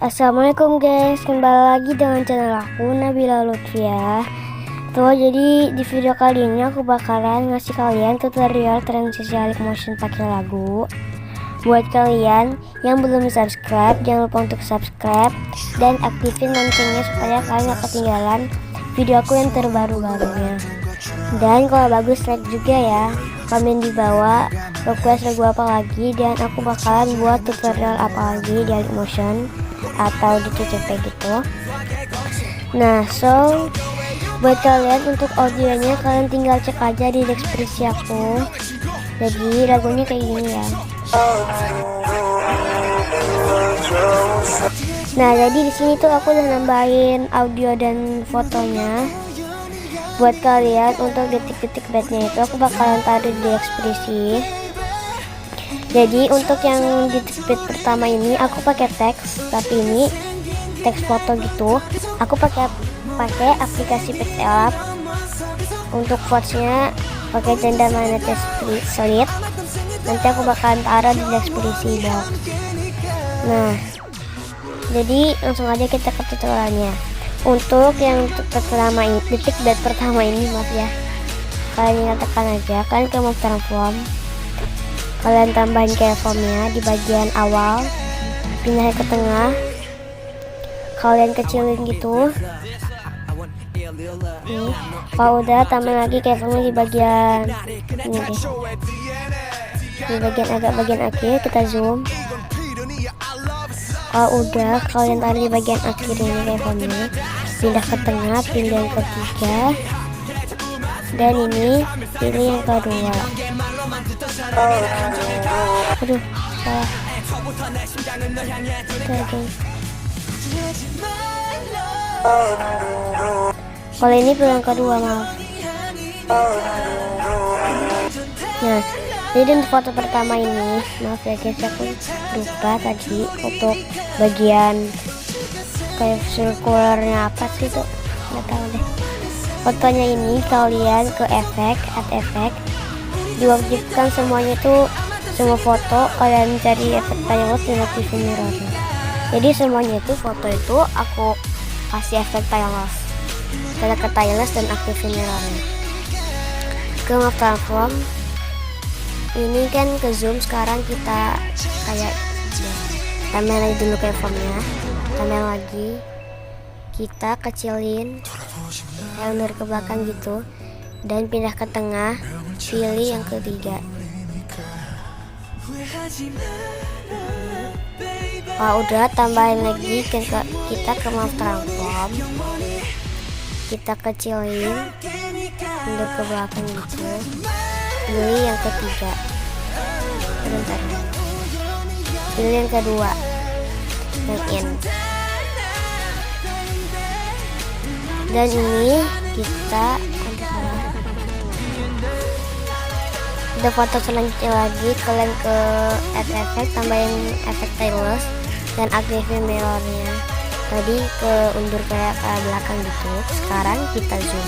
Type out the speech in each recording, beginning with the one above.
Assalamualaikum guys, kembali lagi dengan channel aku Nabila Lutfia. Jadi di video kali ini aku bakalan ngasih kalian tutorial transisi alik motion pakai lagu. Buat kalian yang belum subscribe, jangan lupa untuk subscribe dan aktifin loncengnya supaya kalian gak ketinggalan video aku yang terbaru-barunya. Dan kalau bagus like juga ya, komen di bawah request lagu apa lagi, dan aku bakalan buat tutorial apa lagi di alik motion atau di CCP gitu. Nah, so buat kalian untuk audionya kalian tinggal cek aja di deskripsi aku. Jadi lagunya kayak gini ya. Nah, jadi di sini tuh aku udah nambahin audio dan fotonya. Buat kalian untuk detik-detik bednya itu aku bakalan taruh di deskripsi. Jadi untuk yang di speed pertama ini aku pakai teks, tapi ini teks foto gitu. Aku pakai aplikasi Pixelab. Untuk voice-nya pakai tanda magnetic slit. Nanti aku bakalan taruh di deskripsi box. Nah, jadi langsung aja kita ke tutorialnya. Untuk yang pertama ini, detik bed pertama ini, maaf ya, kalian nyatakan aja, kalian ke move transform. Kalian tambahin keyformnya di bagian awal, pindah ke tengah, kalian kecilin gitu. Nih, kalau udah tambah lagi keyformnya di bagian ini deh, di bagian bagian akhir kita zoom. Kalau udah kalian taruh di bagian akhir ini keyformnya, pindah ke tengah, pilih yang ketiga, dan ini pilih yang kedua. Aduh, salah. Kalau ini pilih yang kedua, maaf. Nah, jadi untuk foto pertama ini, maaf ya guys, aku lupa tadi untuk bagian kayak circularnya apa sih tuh, nggak tahu deh. Fotonya ini kalian ke efek, add efek, diwajibkan semuanya tuh, semua foto kalian cari efek timeless dan aktifin mirrornya. Jadi semuanya itu foto itu aku kasih efek timeless, kita ke timeless dan aktifin mirrornya. Ke move transform ini kan ke zoom, sekarang kita kayak tambah lagi dulu keyformnya, tambah lagi, kita kecilin, mundur ke belakang gitu, dan pindah ke tengah, pilih yang ketiga. Kalau udah tambahin lagi, kita ke move transform, kita kecilin, mundur ke belakang gitu, pilih yang ketiga. Bentar, pilih yang kedua, yang in. Dan ini kita ada foto selanjutnya lagi, kalian ke add effect, tambahin efek timeless dan aktifin mirrornya. Tadi ke undur kayak ke belakang gitu, sekarang kita zoom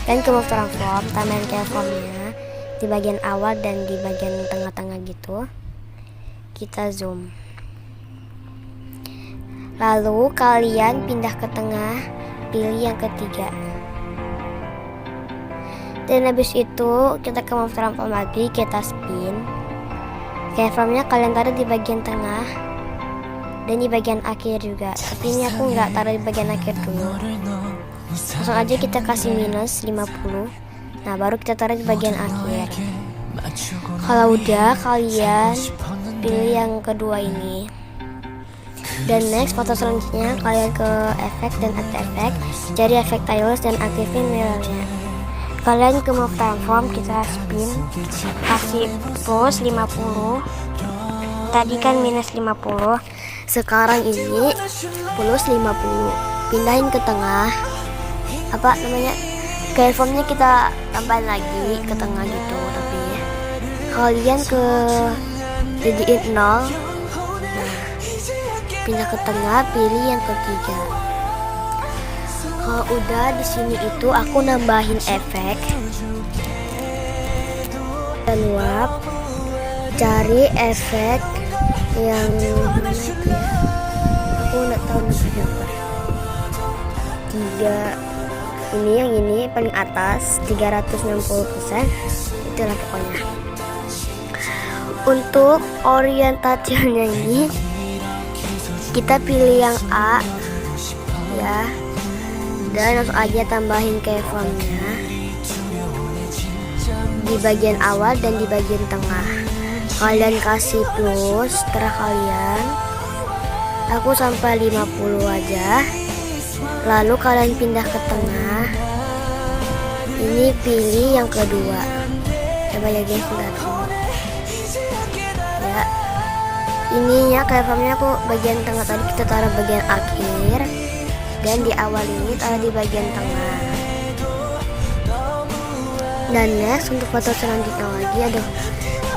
dan ke move transform, tambahin keyformnya di bagian awal dan di bagian tengah-tengah gitu, kita zoom. Lalu kalian pindah ke tengah, pilih yang ketiga, dan habis itu kita ke move transform lagi, kita spin. Keyformnya kalian taruh di bagian tengah dan di bagian akhir juga, tapi ini aku nggak taruh di bagian akhir dulu, langsung aja kita kasih minus 50. Nah, baru kita taruh di bagian akhir. Kalau udah, kalian pilih yang kedua ini. Dan next, foto selanjutnya kalian ke efek dan add efek, cari efek timeless dan aktifin mirrornya. Kalian ke move transform, kita spin, kasih plus 50. Tadi kan minus 50, sekarang ini plus 50. Pindahin ke tengah, apa namanya, keyformnya kita tambahin lagi ke tengah gitu, tapi kalian ke jadiin 0. Nah, pindah ke tengah, pilih yang ketiga. Kalau udah di sini itu aku nambahin efek dan wrap, cari efek yang aku nggak tahu namanya apa. Yang ini paling atas 360%, itulah pokoknya. Untuk orientasinya ini kita pilih yang A ya, dan langsung aja tambahin keyframe-nya di bagian awal dan di bagian tengah. Kalian kasih plus terserah kalian, aku sampai 50 aja. Lalu kalian pindah ke tengah, ini pilih yang kedua. Coba ya guys, ya, ininya keyframe-nya aku bagian tengah, tadi kita taruh bagian akhir, dan di awal ini taruh di bagian tengah. Dan next untuk foto selanjutnya lagi, aduh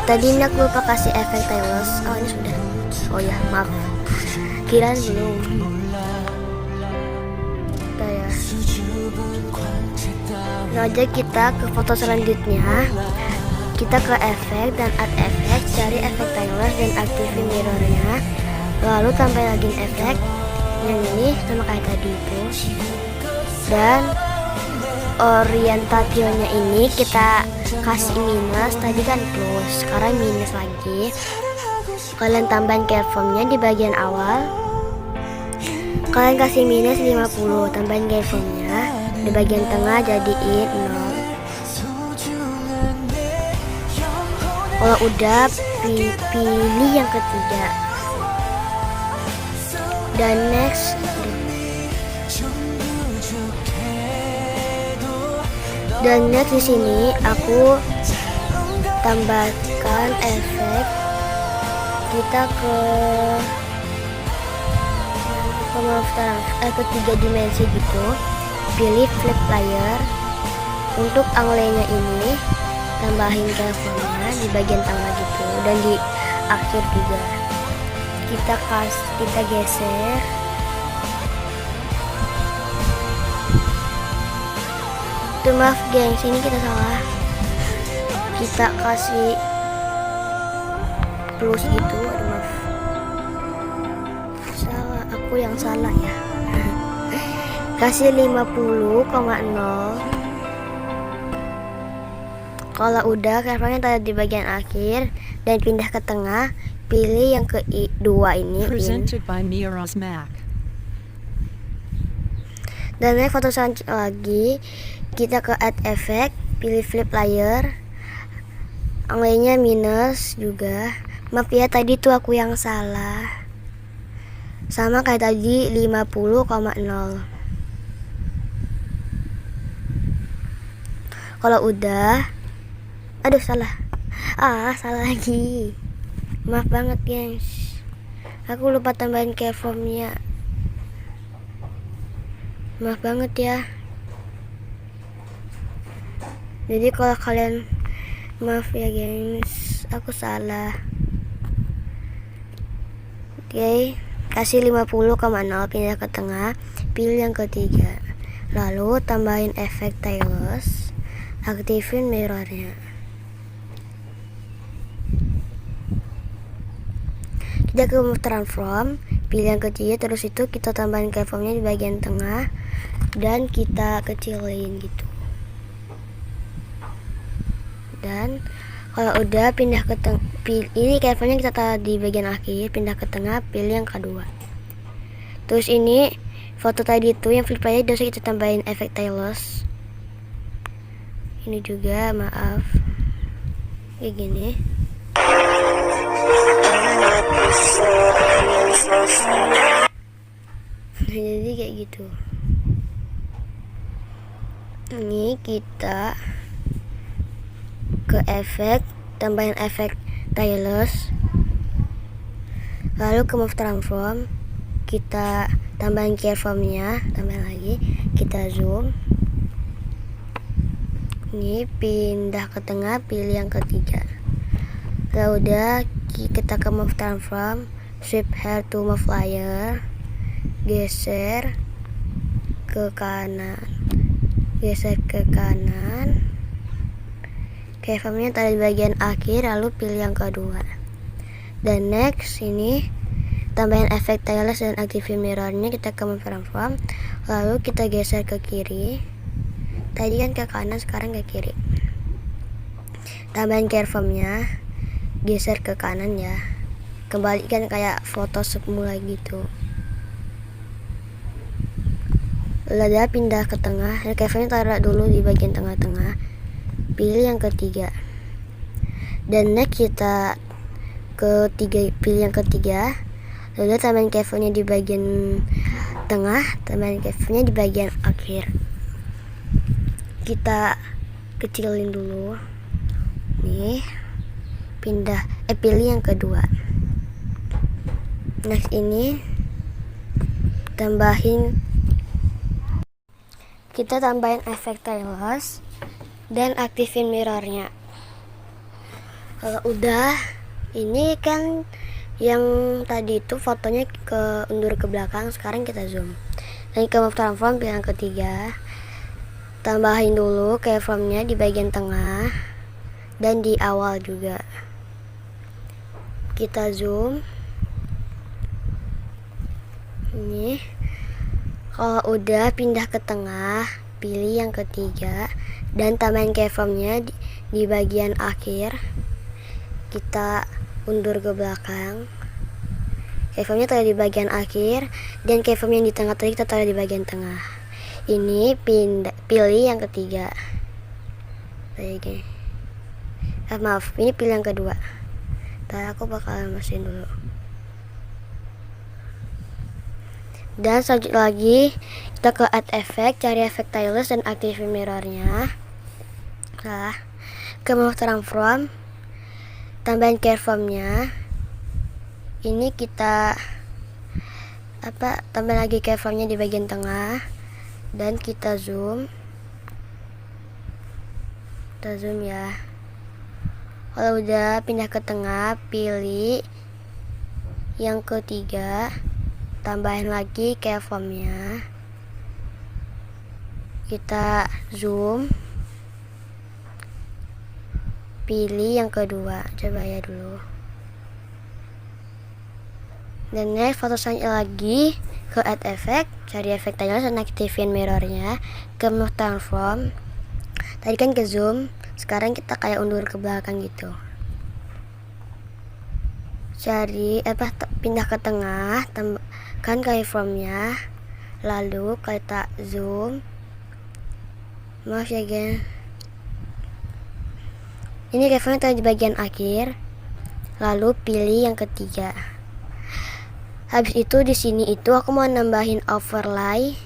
tadi ini aku lupa kasih efek tails. Oh ini sudah, oh ya maaf, kirain belum. Udah ya, nah aja kita ke foto selanjutnya. Kita ke efek dan add efek, cari efek tails dan aktifin mirrornya, lalu tambah lagi efek yang ini sama kayak tadi itu. Dan orientationnya ini kita kasih minus, tadi kan plus, sekarang minus lagi. Kalian tambahin keyframe-nya di bagian awal, kalian kasih minus 50, tambahin keyframe-nya di bagian tengah jadiin 0. Kalau udah pilih yang ketiga, dan next di sini aku tambahkan efek, kita ke ketiga dimensi gitu, pilih flip player. Untuk angle-nya ini tambahin keyframe-nya di bagian tengah gitu, dan di akhir juga kita geser. Maaf gengs, ini kita salah, kita kasih plus gitu. Aduh maaf, salah, aku yang salah ya. Kasih 50,0. Kalau udah keyframe-nya taruh di bagian akhir dan pindah ke tengah, pilih yang kedua ini. Dan naik foto selanjutnya lagi, kita ke add effect, pilih flip layer, angle-nya minus juga. Maaf ya tadi tuh aku yang salah, sama kayak tadi 50,0. Kalau udah, aduh salah lagi, maaf banget guys, aku lupa tambahin keyframe-nya, maaf banget ya. Jadi kalau kalian, maaf ya guys, aku salah. Oke, kasih 50,0, pindah ke tengah, pilih yang ketiga, lalu tambahin efek tails, aktifin mirrornya. Kita ke move transform, pilih yang ketiga, terus itu kita tambahin keyframe-nya di bagian tengah dan kita kecilin gitu. Dan kalau udah pindah ke tengah, ini keyframe-nya kita taruh di bagian akhir, pindah ke tengah, pilih yang kedua. Terus ini foto tadi itu yang flip player, terus kita tambahin efek tails. Ini juga maaf kayak gini. Jadi kayak gitu. Ini kita ke efek, tambahin efek tails, lalu ke move transform, kita tambahin keyframe-nya, tambahin lagi, kita zoom. Ini pindah ke tengah, pilih yang ketiga. Kalau udah, kita ke move transform, swipe hair to move layer, geser ke kanan, keyframe-nya taruh di bagian akhir, lalu pilih yang kedua. Dan next ini tambahin efek stylus dan aktifin mirrornya. Kita ke move transform, lalu kita geser ke kiri. Tadi kan ke kanan, sekarang ke kiri. Tambahin keyframe-nya, geser ke kanan ya, kembalikan kayak foto semula gitu. Lalu pindah ke tengah, keyframe-nya taruh dulu di bagian tengah-tengah, pilih yang ketiga. Dan next kita pilih yang ketiga, lalu tambahin keyframe-nya di bagian tengah, tambahin keyframe-nya di bagian akhir. Kita kecilin dulu nih, pilih yang kedua. Next ini kita tambahin efek stylus dan aktifin mirrornya. Kalau udah, ini kan yang tadi itu fotonya undur ke belakang, sekarang kita zoom. Dan ke move transform, pilih yang ketiga, tambahin dulu keyframe-nya di bagian tengah dan di awal juga. Kita zoom. Ini kalau udah, pindah ke tengah, pilih yang ketiga dan tambahin keyframe-nya di bagian akhir. Kita undur ke belakang. Keyframe-nya taruh di bagian akhir dan keyframe yang di tengah tadi kita taruh di bagian tengah. Ini pilih yang ketiga. Maaf, ini pilih yang kedua. Ntar aku bakalan masukin dulu. Dan selanjutnya lagi kita ke add effect, cari efek stylus dan aktifin mirrornya. Nah, ke move transform, tambahin keyframe-nya. Ini kita tambah lagi keyframe-nya di bagian tengah dan kita zoom. Kita zoom ya. Kalau udah, pindah ke tengah, pilih yang ketiga, tambahin lagi keyframe-nya. Kita zoom, pilih yang kedua, coba ya dulu. Dan next foto selanjutnya lagi ke add effect, cari efek stylus dan aktifin mirrornya. Ke move transform, tadi kan ke zoom, sekarang kita kayak undur ke belakang gitu. Pindah ke tengah, tambahkan keyframe-nya, lalu kita zoom. Maaf ya guys, ini keyframe taruh di bagian akhir, lalu pilih yang ketiga. Habis itu di sini itu aku mau nambahin overlay.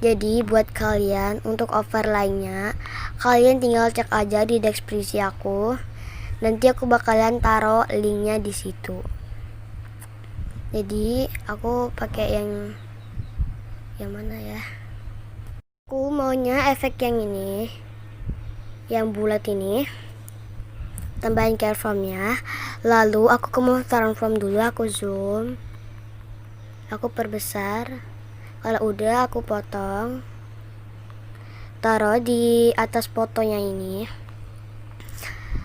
Jadi buat kalian, untuk overlay-nya kalian tinggal cek aja di deskripsi aku. Nanti aku bakalan taruh linknya di situ. Jadi aku pakai yang mana ya? Aku maunya efek yang ini, yang bulat ini. Tambahin keyframe-nya, lalu aku ke move transform dulu, aku zoom, aku perbesar. Kalau udah, aku potong, taruh di atas fotonya ini.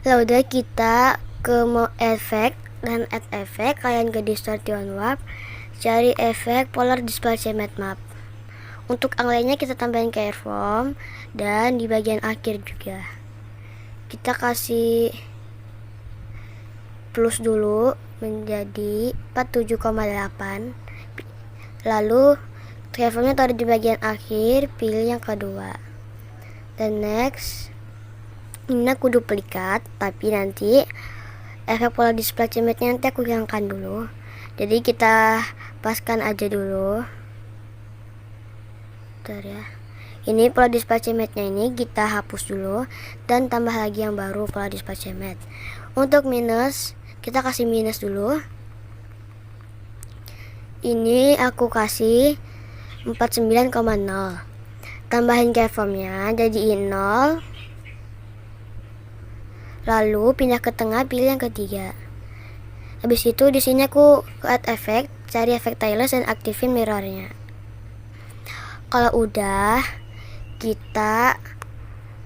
Lalu udah, kita ke efek dan add efek, kalian ke distortion warp, cari efek polar displacement map. Untuk yang lainnya kita tambahin keyframe dan di bagian akhir juga kita kasih plus dulu menjadi 47,8. Lalu keyframe-nya taruh di bagian akhir, pilih yang kedua. Dan next, ini aku duplikat, tapi nanti efek pola displacement-nya nanti aku hilangkan dulu. Jadi kita paskan aja dulu. Bentar ya. Ini pola displacement-nya ini kita hapus dulu dan tambah lagi yang baru pola displacement. Untuk minus, kita kasih minus dulu. Ini aku kasih 49,0. Tambahin keyframe-nya jadi 0. Lalu pindah ke tengah, pilih yang ketiga. Habis itu di sini aku ke add effect, cari efek stylus dan aktifin mirrornya. Kalau udah, kita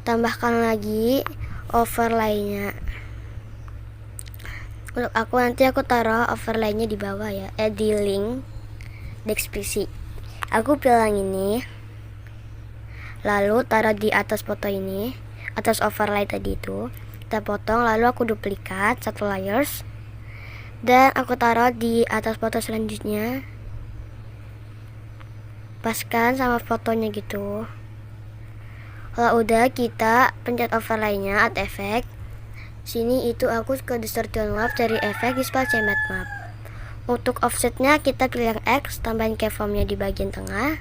tambahkan lagi overlay-nya. Untuk aku nanti aku taruh overlay-nya di bawah ya, di link deskripsi. Aku pilih yang ini, lalu taruh di atas foto ini, atas overlay tadi itu. Kita potong, lalu aku duplikat satu layers dan aku taruh di atas foto selanjutnya. Paskan sama fotonya gitu. Kalau udah, kita pencet overlay-nya, add effect. Sini itu aku ke distortion warp, cari efek di spell cement map. Untuk offsetnya kita pilih yang X, tambahin keyformnya di bagian tengah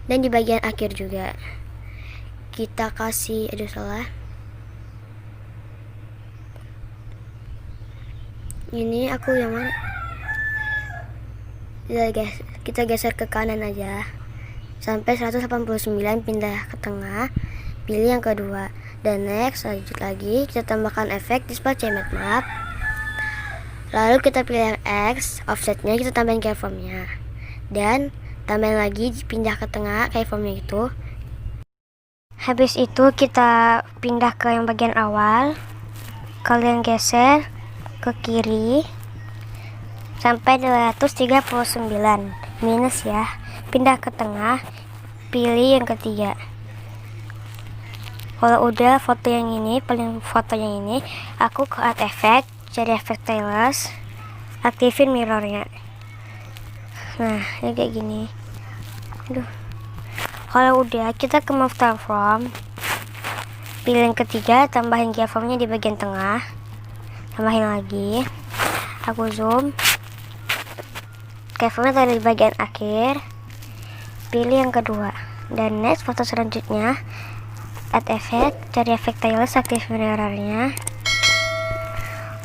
dan di bagian akhir juga. Kita kasih, aduh salah. Ini aku yang mana? Ya guys, kita geser ke kanan aja sampai 189, pindah ke tengah, pilih yang kedua dan next. Lanjut lagi, kita tambahkan efek di spell cement map, lalu kita pilih yang X, offsetnya kita tambahin keyformnya dan tambahin lagi, pindah ke tengah keyformnya itu. Habis itu kita pindah ke yang bagian awal, kalian geser ke kiri sampai 239 minus ya, pindah ke tengah, pilih yang ketiga. Kalau udah foto yang ini, paling foto yang ini, aku ke add effect, cari efek stylus, aktifin mirrornya. Nah ini kayak gini. Aduh. Kalau udah, kita ke move transform, pilih yang ketiga, tambahin keyformnya di bagian tengah, tambahin lagi, aku zoom, keyformnya tadi di bagian akhir, pilih yang kedua dan next. Foto selanjutnya add effect, cari efek stylus, aktif mirrornya.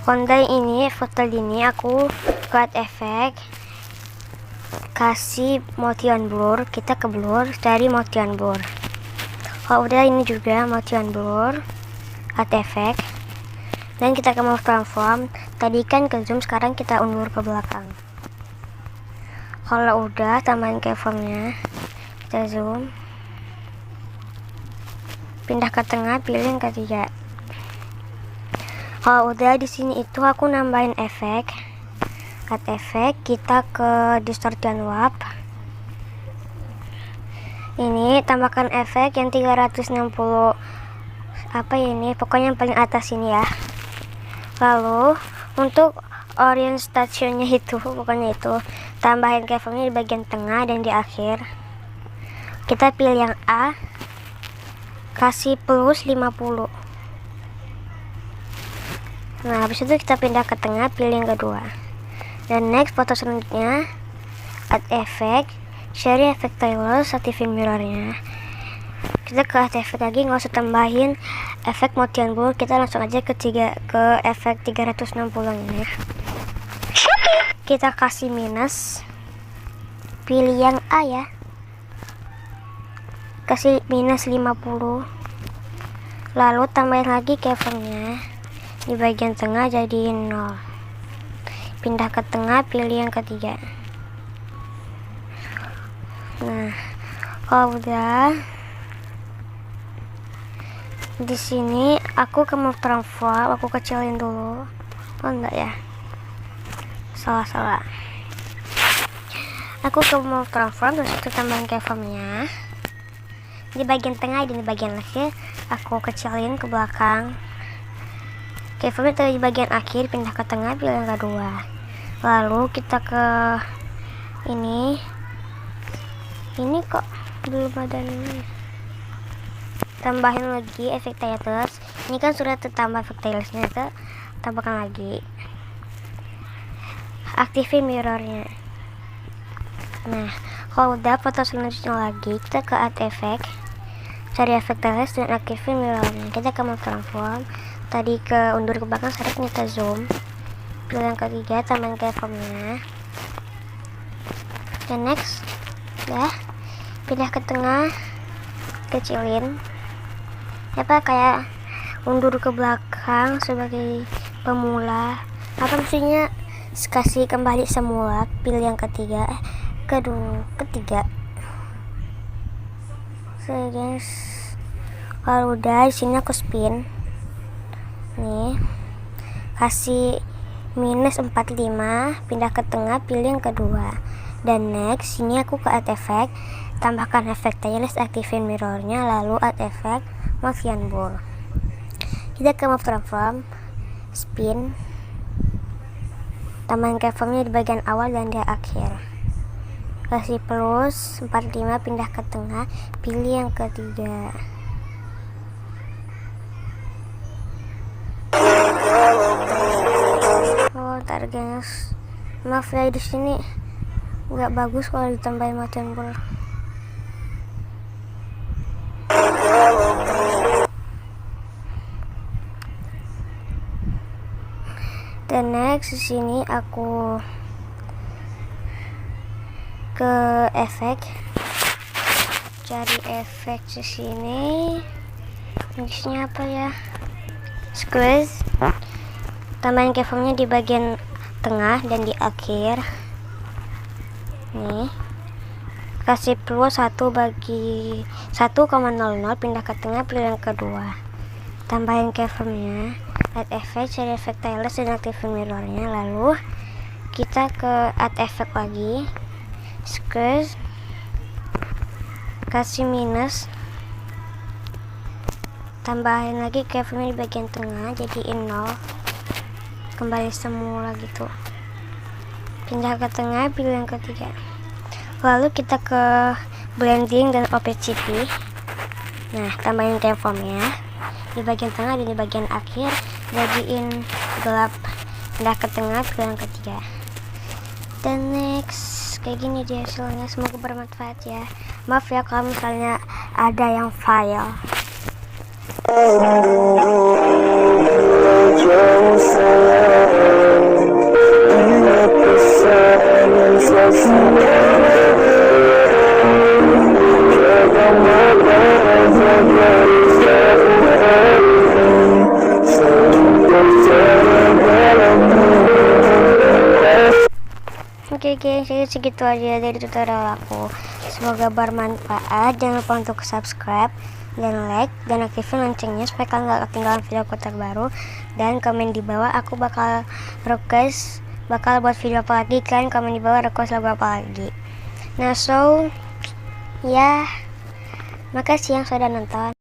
Konten ini, foto ini aku ke add effect, kasih motion blur, kita ke blur, cari motion blur. Kalau udah, ini juga motion blur, add effect dan kita ke move transform, tadi kan ke zoom, sekarang kita undur ke belakang. Kalau udah, tambahin keyformnya, kita zoom, pindah ke tengah, pilih yang ketiga. Kalau udah, di sini itu aku nambahin efek, add effect, kita ke distortion warp. Ini tambahkan efek yang 360 apa ya ini, pokoknya yang paling atas ini ya. Lalu untuk orientationnya itu, pokoknya itu tambahin keyformnya di bagian tengah dan di akhir. Kita pilih yang A, kasih plus 50. Nah habis itu kita pindah ke tengah, pilih yang kedua dan next. Foto selanjutnya add effect, share efek stylus, aktifin mirrornya. Kita ke add effect lagi, nggak usah tambahin efek motion blur, kita langsung aja ke efek 360 ini. Kita kasih minus, pilih yang A ya, kasih minus 50, lalu tambahin lagi keyformnya di bagian tengah jadi 0, pindah ke tengah, pilih yang ketiga. Nah kalau udah, di sini aku ke move transform, aku kecilin dulu. Oh enggak ya, salah. Aku ke move transform, terus itu tambahin keyformnya di bagian tengah dan di bagian akhir, aku kecilin ke belakang. Keyformnya tadi di bagian akhir, pindah ke tengah, pilih yang kedua. Lalu kita ke ini kok belum ada ini, tambahin lagi efek stylus. Ini kan sudah tertambah efek stylusnya, kita tambahkan lagi, aktifin mirrornya. Nah kalau udah, foto selanjutnya lagi, kita ke add effect, cari efek stylus dan aktifin mirrornya. Kita ke move transform, tadi ke undur ke belakang, sekarang kita zoom, pilih yang ketiga, tambahin keyformnya dan next. Ya, pindah ke tengah, kecilin apa, kayak undur ke belakang sebagai pemula, apa maksudnya, kasih kembali semula, pilih yang ketiga, ketiga. So guys, kalau udah, di sini aku spin nih, kasih minus 45, pindah ke tengah, pilih yang kedua. Dan next, sini aku ke add effect, tambahkan efek tailless, aktifin mirrornya, lalu add effect Mavian Ball. Kita ke move transform, spin, tambahin keyframe-nya di bagian awal dan di akhir, kasih plus 45, pindah ke tengah, pilih yang ketiga. Oh, ntar guys, maaf ya di sini nggak bagus kalau ditambahin Mavian Ball. Dan next di sini aku ke efek, cari efek di sini. Mixnya apa ya? Squeeze. Tambahin keyframe-nya di bagian tengah dan di akhir. Nih. Kasih plus 1 bagi 1,00, pindah ke tengah, pilih yang kedua. Tambahin keyframe-nya, add effect, cari efek tailless dan aktifin mirrornya, lalu kita ke add effect lagi, squeeze, kasih minus, tambahin lagi keyframe di bagian tengah, jadiin 0, kembali semula gitu, pindah ke tengah, pilih yang ketiga. Lalu kita ke blending dan opacity. Nah, tambahin keyframe-nya di bagian tengah dan di bagian akhir, jadiin gelap, pindah ke tengah, pilih yang ketiga. Dan next, kayak gini dia hasilnya. Semoga bermanfaat ya. Maaf ya kalau misalnya ada yang file. Oke guys, jadi segitu aja dari tutorial aku. Semoga bermanfaat. Jangan lupa untuk subscribe dan like dan aktifin loncengnya supaya kalian gak ketinggalan video aku terbaru. Dan komen di bawah, aku bakal buat video apa lagi. Kalian komen di bawah request lagu apa lagi. Nah, so ya, makasih yang sudah nonton.